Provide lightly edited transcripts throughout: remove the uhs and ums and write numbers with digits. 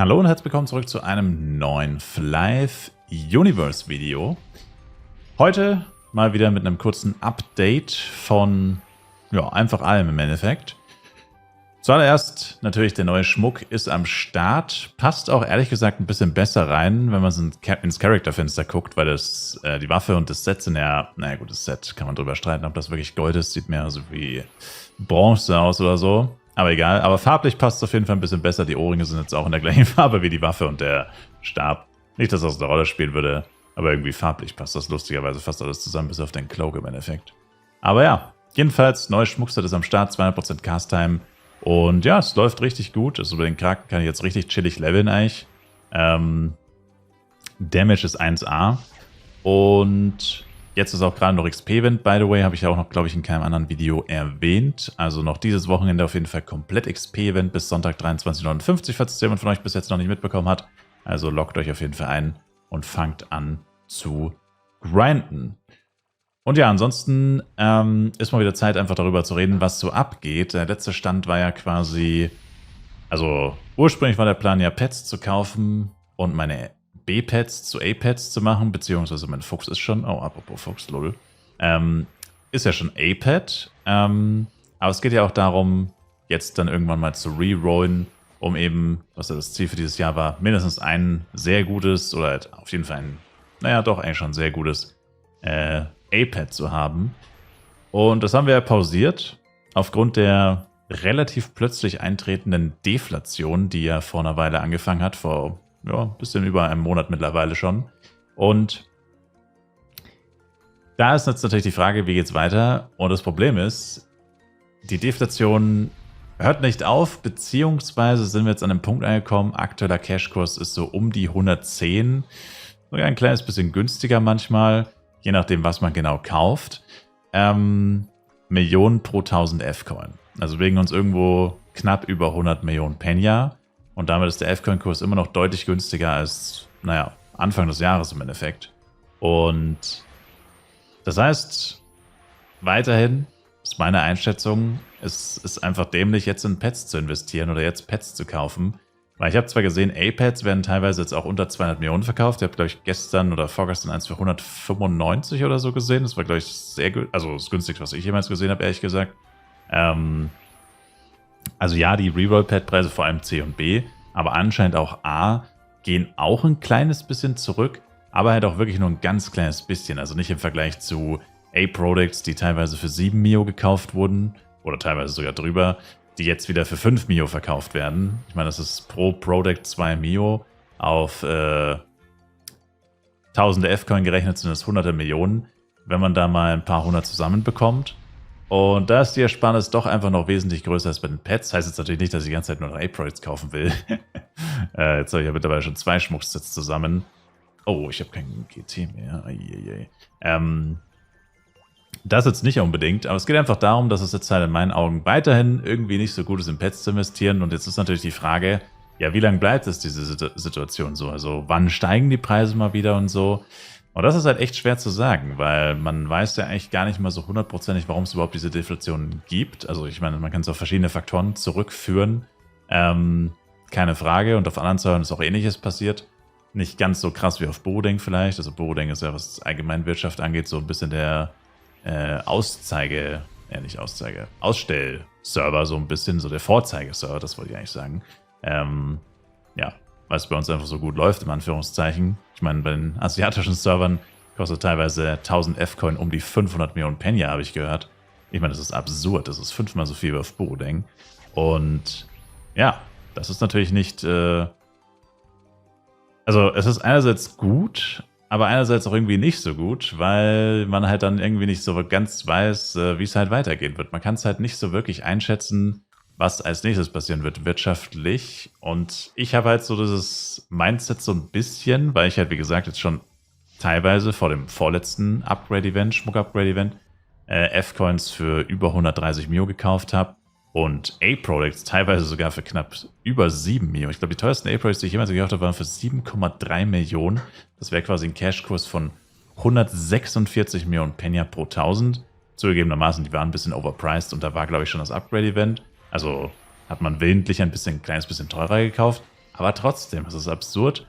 Hallo und herzlich willkommen zurück zu einem neuen Flive Universe Video. Heute mal wieder mit einem kurzen Update von, ja, einfach allem im Endeffekt. Zuallererst natürlich der neue Schmuck ist am Start. Passt auch ehrlich gesagt ein bisschen besser rein, wenn man so ins Charakterfenster guckt, weil das, die Waffe und das Set sind ja, naja gut, das Set kann man drüber streiten, ob das wirklich Gold ist. Sieht mehr so wie Bronze aus oder so. Aber egal, aber farblich passt es auf jeden Fall ein bisschen besser. Die Ohrringe sind jetzt auch in der gleichen Farbe wie die Waffe und der Stab. Nicht, dass das eine Rolle spielen würde, aber irgendwie farblich passt das lustigerweise fast alles zusammen, bis auf den Cloak im Endeffekt. Aber ja, jedenfalls, neues Schmuckset ist am Start, 200% Cast-Time. Und ja, es läuft richtig gut. Also über den Charakter kann ich jetzt richtig chillig leveln eigentlich. Damage ist 1A. Und jetzt ist auch gerade noch XP-Event, by the way, habe ich ja auch noch, glaube ich, in keinem anderen Video erwähnt. Also noch dieses Wochenende auf jeden Fall komplett XP-Event bis Sonntag 23:59 Uhr, falls es jemand von euch bis jetzt noch nicht mitbekommen hat. Also loggt euch auf jeden Fall ein und fangt an zu grinden. Und ja, ansonsten ist mal wieder Zeit, einfach darüber zu reden, was so abgeht. Der letzte Stand war ja quasi, also ursprünglich war der Plan ja Pets zu kaufen und meine B-Pets zu A-Pets zu machen, beziehungsweise mein Fuchs ist schon, oh, apropos Fuchs, lol, ist ja schon A-Pet, aber es geht ja auch darum, jetzt dann irgendwann mal zu rerollen, um eben, was ja das Ziel für dieses Jahr war, mindestens ein sehr gutes, oder halt auf jeden Fall ein, naja, doch eigentlich schon sehr gutes A-Pet zu haben. Und das haben wir ja pausiert, aufgrund der relativ plötzlich eintretenden Deflation, die ja vor einer Weile angefangen hat, vor ja, ein bisschen über einem Monat mittlerweile schon. Und da ist jetzt natürlich die Frage, wie geht's weiter? Und das Problem ist, die Deflation hört nicht auf, beziehungsweise sind wir jetzt an einem Punkt angekommen, aktueller Cashkurs ist so um die 110, sogar ein kleines bisschen günstiger manchmal, je nachdem, was man genau kauft. Millionen pro 1000 F-Coin. Also wir bewegen uns irgendwo knapp über 100 Millionen Penya. Und damit ist der F-Coin-Kurs immer noch deutlich günstiger als, naja, Anfang des Jahres im Endeffekt. Und das heißt, weiterhin ist meine Einschätzung, es ist einfach dämlich, jetzt in Pets zu investieren oder jetzt Pets zu kaufen. Weil ich habe zwar gesehen, A-Pets werden teilweise jetzt auch unter 200 Millionen verkauft. Ich habe, glaube ich, gestern oder vorgestern eins für 195 oder so gesehen. Das war, glaube ich, sehr gut. Also das günstigste, was ich jemals gesehen habe, ehrlich gesagt. Also ja, die Reroll-Pad-Preise, vor allem C und B, aber anscheinend auch A, gehen auch ein kleines bisschen zurück, aber halt auch wirklich nur ein ganz kleines bisschen. Also nicht im Vergleich zu A-Products, die teilweise für 7 Mio gekauft wurden oder teilweise sogar drüber, die jetzt wieder für 5 Mio verkauft werden. Ich meine, das ist pro Product 2 Mio. Auf tausende F-Coin gerechnet sind es hunderte Millionen, wenn man da mal ein paar hundert zusammenbekommt. Und da ist die Ersparnis doch einfach noch wesentlich größer als bei den Pets. Heißt jetzt natürlich nicht, dass ich die ganze Zeit nur A-Products kaufen will. Jetzt habe ich ja mittlerweile schon 2 Schmucksets zusammen. Oh, ich habe kein GT mehr. Das jetzt nicht unbedingt, aber es geht einfach darum, dass es jetzt halt in meinen Augen weiterhin irgendwie nicht so gut ist, in Pets zu investieren. Und jetzt ist natürlich die Frage, ja, wie lange bleibt es diese Situation so? Also wann steigen die Preise mal wieder und so? Und das ist halt echt schwer zu sagen, weil man weiß ja eigentlich gar nicht mal so hundertprozentig, warum es überhaupt diese Deflation gibt. Also ich meine, man kann es auf verschiedene Faktoren zurückführen. Keine Frage. Und auf anderen Servern ist auch Ähnliches passiert. Nicht ganz so krass wie auf Borodeng vielleicht. Also Borodeng ist ja, was Allgemeinwirtschaft angeht, so ein bisschen der Ausstellserver, so ein bisschen, so der Vorzeigeserver, das wollte ich eigentlich sagen. Ja, weil es bei uns einfach so gut läuft, in Anführungszeichen. Ich meine, bei den asiatischen Servern kostet teilweise 1000 F-Coin um die 500 Millionen Penya, habe ich gehört. Ich meine, das ist absurd, das ist 5-mal so viel wie auf Borodeng. Und ja, das ist natürlich nicht, also es ist einerseits gut, aber einerseits auch irgendwie nicht so gut, weil man halt dann irgendwie nicht so ganz weiß, wie es halt weitergehen wird. Man kann es halt nicht so wirklich einschätzen, was als nächstes passieren wird wirtschaftlich. Und ich habe halt so dieses Mindset so ein bisschen, weil ich halt, wie gesagt, jetzt schon teilweise vor dem vorletzten Upgrade-Event, Schmuck-Upgrade-Event, F-Coins für über 130 Mio gekauft habe und A-Products teilweise sogar für knapp über 7 Mio. Ich glaube, die teuersten A-Products, die ich jemals gekauft habe, waren für 7,3 Millionen. Das wäre quasi ein Cashkurs von 146 Millionen Penya pro 1000. Zugegebenermaßen, die waren ein bisschen overpriced und da war, glaube ich, schon das Upgrade-Event. Also hat man willentlich ein kleines bisschen teurer gekauft. Aber trotzdem, es ist absurd,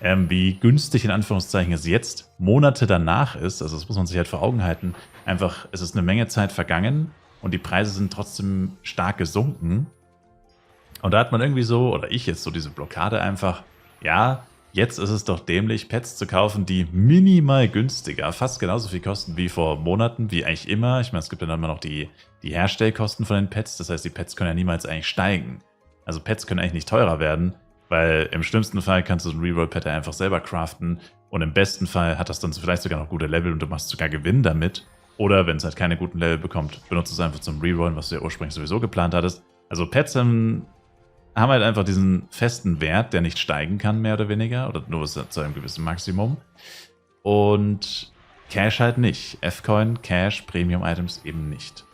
wie günstig in Anführungszeichen es jetzt Monate danach ist. Also das muss man sich halt vor Augen halten. Einfach, es ist eine Menge Zeit vergangen und die Preise sind trotzdem stark gesunken. Und da hat man irgendwie so, oder ich jetzt so diese Blockade einfach, ja, jetzt ist es doch dämlich, Pets zu kaufen, die minimal günstiger, fast genauso viel kosten wie vor Monaten, wie eigentlich immer. Ich meine, es gibt ja dann immer noch die Herstellkosten von den Pets. Das heißt, die Pets können ja niemals eigentlich steigen. Also Pets können eigentlich nicht teurer werden, weil im schlimmsten Fall kannst du so ein Reroll-Pet ja einfach selber craften und im besten Fall hat das dann vielleicht sogar noch gute Level und du machst sogar Gewinn damit. Oder wenn es halt keine guten Level bekommt, benutzt es einfach zum Rerollen, was du ja ursprünglich sowieso geplant hattest. Also Pets haben halt einfach diesen festen Wert, der nicht steigen kann, mehr oder weniger, oder nur zu einem gewissen Maximum. Und Cash halt nicht. F-Coin, Cash, Premium-Items eben nicht.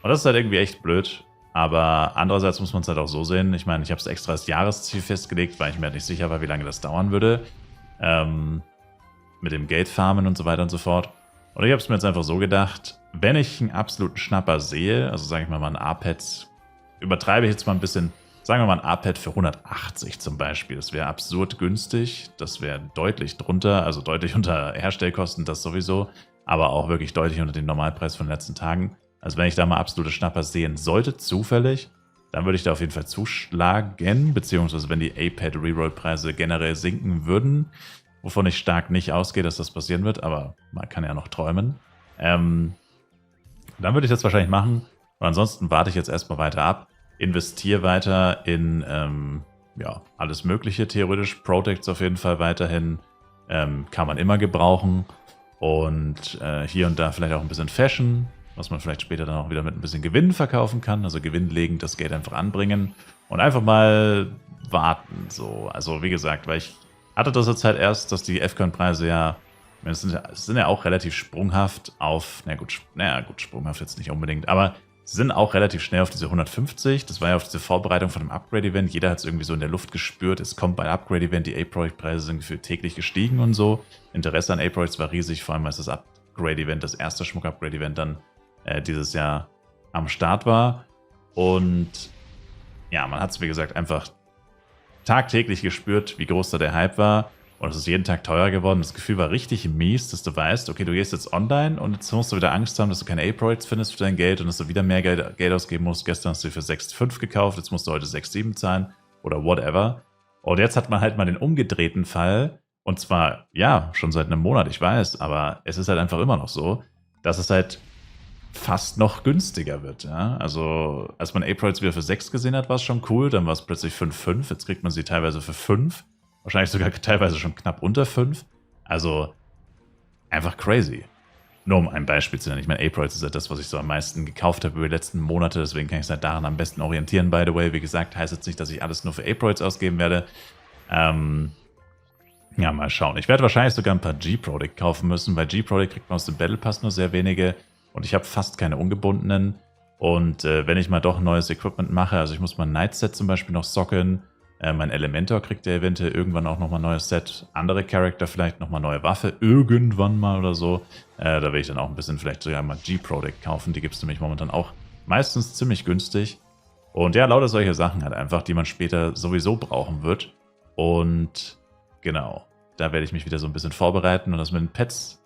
Und das ist halt irgendwie echt blöd. Aber andererseits muss man es halt auch so sehen. Ich meine, ich habe es extra als Jahresziel festgelegt, weil ich mir halt nicht sicher war, wie lange das dauern würde. Mit dem Geldfarmen und so weiter und so fort. Und ich habe es mir jetzt einfach so gedacht, wenn ich einen absoluten Schnapper sehe, also sage ich mal ein A-Pad, übertreibe ich jetzt mal ein bisschen, sagen wir mal ein A-Pad für 180 zum Beispiel. Das wäre absurd günstig. Das wäre deutlich drunter, also deutlich unter Herstellkosten, das sowieso. Aber auch wirklich deutlich unter dem Normalpreis von den letzten Tagen. Also wenn ich da mal absolute Schnapper sehen sollte, zufällig, dann würde ich da auf jeden Fall zuschlagen. Beziehungsweise wenn die A-Pad-Reroll-Preise generell sinken würden, wovon ich stark nicht ausgehe, dass das passieren wird, aber man kann ja noch träumen. Dann würde ich das wahrscheinlich machen. Und ansonsten warte ich jetzt erstmal weiter ab. Investiere weiter in ja, alles Mögliche theoretisch. Protects auf jeden Fall weiterhin. Kann man immer gebrauchen. Und hier und da vielleicht auch ein bisschen Fashion, was man vielleicht später dann auch wieder mit ein bisschen Gewinn verkaufen kann. Also gewinnlegend das Geld einfach anbringen. Und einfach mal warten. So. Also wie gesagt, weil ich hatte das jetzt halt erst, dass die F-Coin-Preise ja, es sind ja auch relativ sprunghaft auf, na gut, sprunghaft jetzt nicht unbedingt, aber sie sind auch relativ schnell auf diese 150. Das war ja auf diese Vorbereitung von dem Upgrade-Event. Jeder hat es irgendwie so in der Luft gespürt. Es kommt bei Upgrade-Event, die A-Project-Preise sind gefühlt täglich gestiegen und so. Interesse an A-Projects war riesig, vor allem als das Upgrade-Event, das erste Schmuck-Upgrade-Event dann dieses Jahr am Start war. Und ja, man hat es, wie gesagt, einfach tagtäglich gespürt, wie groß da der Hype war. Und es ist jeden Tag teurer geworden. Das Gefühl war richtig mies, dass du weißt, okay, du gehst jetzt online und jetzt musst du wieder Angst haben, dass du keine A-Projects findest für dein Geld und dass du wieder mehr Geld ausgeben musst. Gestern hast du für 6,5 gekauft, jetzt musst du heute 6,7 zahlen oder whatever. Und jetzt hat man halt mal den umgedrehten Fall. Und zwar, ja, schon seit einem Monat, ich weiß, aber es ist halt einfach immer noch so, dass es halt fast noch günstiger wird. Ja? Also, als man A-Projects wieder für 6 gesehen hat, war es schon cool. Dann war es plötzlich 5,5. Jetzt kriegt man sie teilweise für 5. Wahrscheinlich sogar teilweise schon knapp unter 5. Also, einfach crazy. Nur um ein Beispiel zu nennen. Ich meine, A-Projects ist ja das, was ich so am meisten gekauft habe über die letzten Monate. Deswegen kann ich es halt daran am besten orientieren, by the way. Wie gesagt, heißt jetzt nicht, dass ich alles nur für A-Projects ausgeben werde. Ja, mal schauen. Ich werde wahrscheinlich sogar ein paar G-Product kaufen müssen, weil G-Product kriegt man aus dem Battle Pass nur sehr wenige. Und ich habe fast keine ungebundenen. Und wenn ich mal doch ein neues Equipment mache, also ich muss mein Night-Set zum Beispiel noch socken. Mein Elementor kriegt ja eventuell irgendwann auch nochmal ein neues Set. Andere Charakter vielleicht nochmal neue Waffe. Irgendwann mal oder so. Da will ich dann auch ein bisschen vielleicht sogar mal G-Product kaufen. Die gibt es nämlich momentan auch meistens ziemlich günstig. Und ja, lauter solche Sachen halt einfach, die man später sowieso brauchen wird. Und genau, da werde ich mich wieder so ein bisschen vorbereiten und das mit den Pets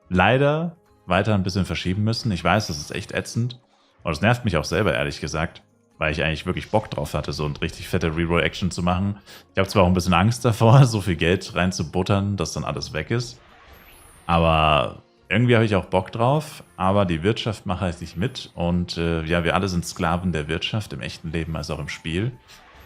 leider weiter ein bisschen verschieben müssen. Ich weiß, das ist echt ätzend. Und es nervt mich auch selber, ehrlich gesagt, weil ich eigentlich wirklich Bock drauf hatte, so eine richtig fette Reroll-Action zu machen. Ich habe zwar auch ein bisschen Angst davor, so viel Geld reinzubuttern, dass dann alles weg ist. Aber irgendwie habe ich auch Bock drauf. Aber die Wirtschaft macht halt nicht mit. Und ja, wir alle sind Sklaven der Wirtschaft, im echten Leben als auch im Spiel.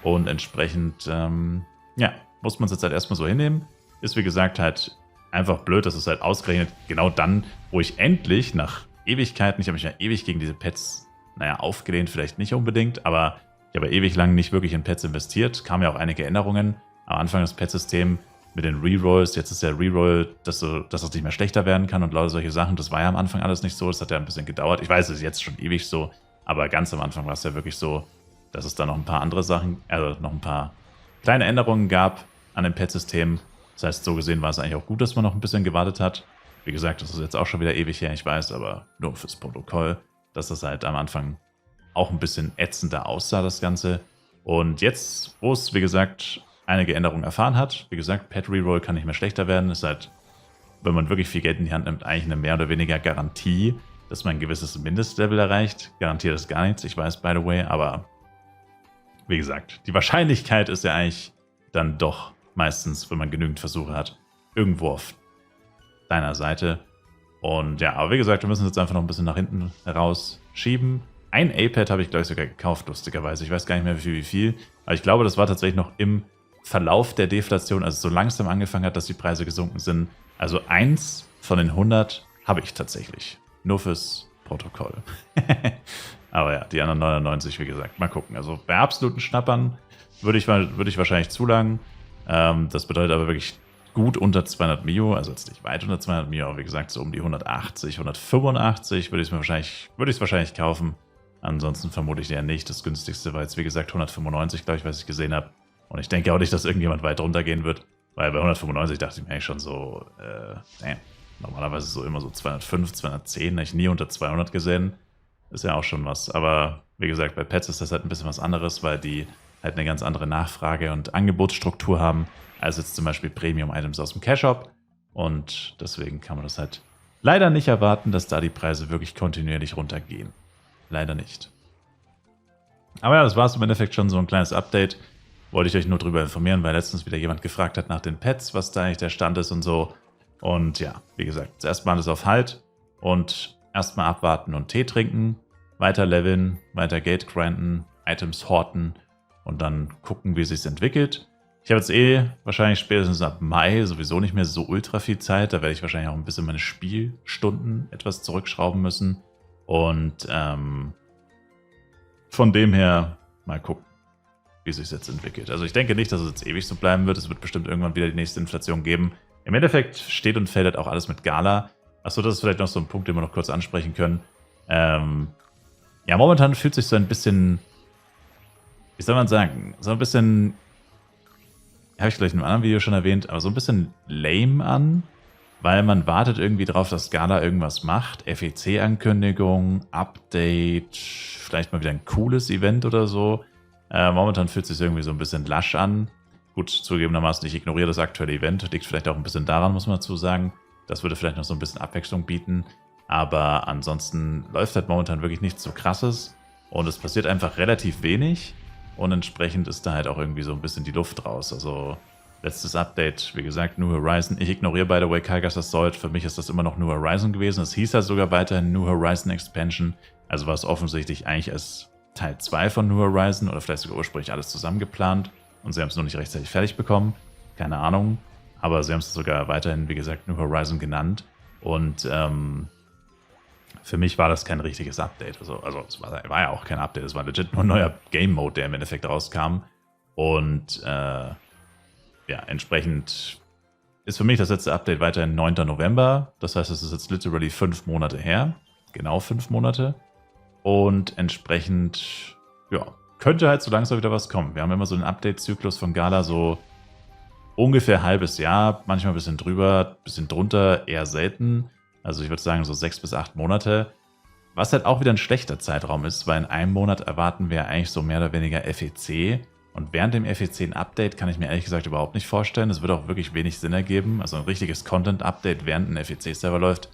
Und entsprechend, ja, muss man es jetzt halt erstmal so hinnehmen. Ist wie gesagt halt einfach blöd, dass es halt ausgerechnet genau dann, wo ich endlich nach Ewigkeiten, ich habe mich ja ewig gegen diese Pets, naja, aufgelehnt vielleicht nicht unbedingt, aber ich habe ewig lang nicht wirklich in Pets investiert, kamen ja auch einige Änderungen. Am Anfang das Pet-System mit den Rerolls, jetzt ist der Reroll, dass das nicht mehr schlechter werden kann und lauter solche Sachen, das war ja am Anfang alles nicht so, das hat ja ein bisschen gedauert. Ich weiß, es ist jetzt schon ewig so, aber ganz am Anfang war es ja wirklich so, dass es da noch ein paar andere Sachen, also noch ein paar kleine Änderungen gab an dem Pet-System. Das heißt, so gesehen war es eigentlich auch gut, dass man noch ein bisschen gewartet hat. Wie gesagt, das ist jetzt auch schon wieder ewig her, ich weiß, aber nur fürs Protokoll, dass das halt am Anfang auch ein bisschen ätzender aussah, das Ganze. Und jetzt, wo es, wie gesagt, einige Änderungen erfahren hat. Wie gesagt, Pet Reroll kann nicht mehr schlechter werden. Ist halt, wenn man wirklich viel Geld in die Hand nimmt, eigentlich eine mehr oder weniger Garantie, dass man ein gewisses Mindestlevel erreicht. Garantiert ist gar nichts, ich weiß, by the way, aber wie gesagt, die Wahrscheinlichkeit ist ja eigentlich dann doch meistens, wenn man genügend Versuche hat, irgendwo auf deiner Seite. Und ja, aber wie gesagt, wir müssen es jetzt einfach noch ein bisschen nach hinten rausschieben. Ein A-Pad habe ich, glaube ich, sogar gekauft, lustigerweise. Ich weiß gar nicht mehr, wie viel. Aber ich glaube, das war tatsächlich noch im Verlauf der Deflation, also so langsam angefangen hat, dass die Preise gesunken sind. Also 1 von den 100 habe ich tatsächlich. Nur fürs Protokoll. Aber ja, die anderen 99, wie gesagt, mal gucken. Also bei absoluten Schnappern würde ich wahrscheinlich zulangen. Das bedeutet aber wirklich gut unter 200 Mio, also jetzt nicht weit unter 200 Mio, aber wie gesagt, so um die 180, 185 würde ich es wahrscheinlich kaufen. Ansonsten vermute ich ja nicht. Das günstigste war jetzt, wie gesagt, 195, glaube ich, was ich gesehen habe. Und ich denke auch nicht, dass irgendjemand weit runtergehen wird, weil bei 195 dachte ich mir eigentlich schon so, normalerweise so immer so 205, 210, habe ich nie unter 200 gesehen. Ist ja auch schon was. Aber wie gesagt, bei Pets ist das halt ein bisschen was anderes, weil die halt eine ganz andere Nachfrage- und Angebotsstruktur haben, als jetzt zum Beispiel Premium-Items aus dem Cash-Shop. Und deswegen kann man das halt leider nicht erwarten, dass da die Preise wirklich kontinuierlich runtergehen. Leider nicht. Aber ja, das war es im Endeffekt schon so ein kleines Update. Wollte ich euch nur darüber informieren, weil letztens wieder jemand gefragt hat nach den Pets, was da eigentlich der Stand ist und so. Und ja, wie gesagt, zuerst mal alles auf Halt und erstmal abwarten und Tee trinken, weiter leveln, weiter Geld grinden, Items horten und dann gucken, wie es sich entwickelt. Ich habe jetzt wahrscheinlich spätestens ab Mai sowieso nicht mehr so ultra viel Zeit. Da werde ich wahrscheinlich auch ein bisschen meine Spielstunden etwas zurückschrauben müssen. Und von dem her mal gucken, wie es sich jetzt entwickelt. Also ich denke nicht, dass es jetzt ewig so bleiben wird. Es wird bestimmt irgendwann wieder die nächste Inflation geben. Im Endeffekt steht und fällt halt auch alles mit Gala. Achso, das ist vielleicht noch so ein Punkt, den wir noch kurz ansprechen können. Ja, momentan fühlt sich so ein bisschen, wie soll man sagen, so ein bisschen, habe ich vielleicht in einem anderen Video schon erwähnt, aber so ein bisschen lame an, weil man wartet irgendwie drauf, dass Gala irgendwas macht. FEC-Ankündigung, Update, vielleicht mal wieder ein cooles Event oder so. Momentan fühlt es sich irgendwie so ein bisschen lasch an. Gut, zugegebenermaßen, ich ignoriere das aktuelle Event. Liegt vielleicht auch ein bisschen daran, muss man dazu sagen. Das würde vielleicht noch so ein bisschen Abwechslung bieten. Aber ansonsten läuft halt momentan wirklich nichts so Krasses. Und es passiert einfach relativ wenig. Und entsprechend ist da halt auch irgendwie so ein bisschen die Luft raus. Also letztes Update, wie gesagt, New Horizon. Ich ignoriere, by the way, Carcass Assault. Für mich ist das immer noch New Horizon gewesen. Es hieß ja sogar weiterhin New Horizon Expansion. Also war es offensichtlich eigentlich als Teil 2 von New Horizon oder vielleicht sogar ursprünglich alles zusammen geplant. Und sie haben es nur nicht rechtzeitig fertig bekommen. Keine Ahnung. Aber sie haben es sogar weiterhin, wie gesagt, New Horizon genannt. Und für mich war das kein richtiges Update. Also es war ja auch kein Update. Es war legit nur ein neuer Game Mode, der im Endeffekt rauskam. Und ja, entsprechend ist für mich das letzte Update weiterhin 9. November. Das heißt, es ist jetzt literally 5 Monate her. Genau 5 Monate. Und entsprechend, ja, könnte halt so langsam wieder was kommen. Wir haben immer so einen Update-Zyklus von Gala, so ungefähr ein halbes Jahr, manchmal ein bisschen drüber, ein bisschen drunter, eher selten. Also ich würde sagen so 6 bis 8 Monate. Was halt auch wieder ein schlechter Zeitraum ist, weil in einem Monat erwarten wir eigentlich so mehr oder weniger FEC. Und während dem FEC ein Update kann ich mir ehrlich gesagt überhaupt nicht vorstellen. Es würde auch wirklich wenig Sinn ergeben. Also ein richtiges Content-Update während ein FEC-Server läuft,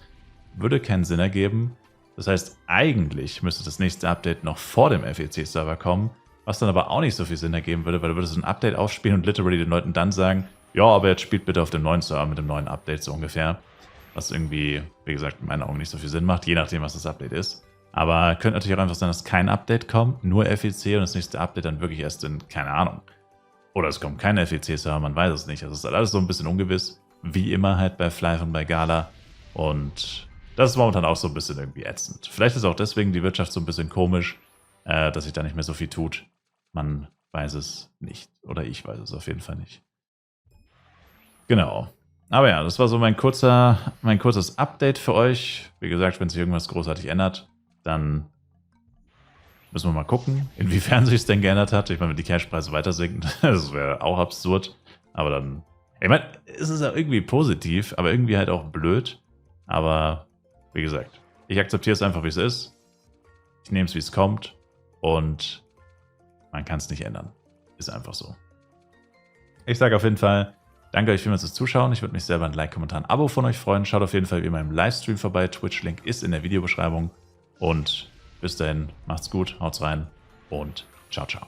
würde keinen Sinn ergeben. Das heißt, eigentlich müsste das nächste Update noch vor dem FEC-Server kommen, was dann aber auch nicht so viel Sinn ergeben würde, weil du würdest ein Update aufspielen und literally den Leuten dann sagen, ja, aber jetzt spielt bitte auf dem neuen Server mit dem neuen Update so ungefähr. Was irgendwie, wie gesagt, in meinen Augen nicht so viel Sinn macht, je nachdem, was das Update ist. Aber könnte natürlich auch einfach sein, dass kein Update kommt, nur FEC und das nächste Update dann wirklich erst in, keine Ahnung. Oder es kommt kein FEC-Server, man weiß es nicht. Also es ist halt alles so ein bisschen ungewiss, wie immer halt bei Fly und bei Gala. Und das ist momentan auch so ein bisschen irgendwie ätzend. Vielleicht ist auch deswegen die Wirtschaft so ein bisschen komisch, dass sich da nicht mehr so viel tut. Man weiß es nicht. Oder ich weiß es auf jeden Fall nicht. Genau. Aber ja, das war so mein kurzes Update für euch. Wie gesagt, wenn sich irgendwas großartig ändert, dann müssen wir mal gucken, inwiefern sich es denn geändert hat. Ich meine, wenn die Cashpreise weiter sinken, das wäre auch absurd. Aber dann, ich meine, es ist ja irgendwie positiv, aber irgendwie halt auch blöd. Aber wie gesagt, ich akzeptiere es einfach, wie es ist. Ich nehme es, wie es kommt. Und man kann es nicht ändern. Ist einfach so. Ich sage auf jeden Fall, danke euch vielmals fürs Zuschauen. Ich würde mich selber ein Like, Kommentar, ein Abo von euch freuen. Schaut auf jeden Fall wie immer im Livestream vorbei. Twitch-Link ist in der Videobeschreibung. Und bis dahin, macht's gut, haut's rein und ciao, ciao.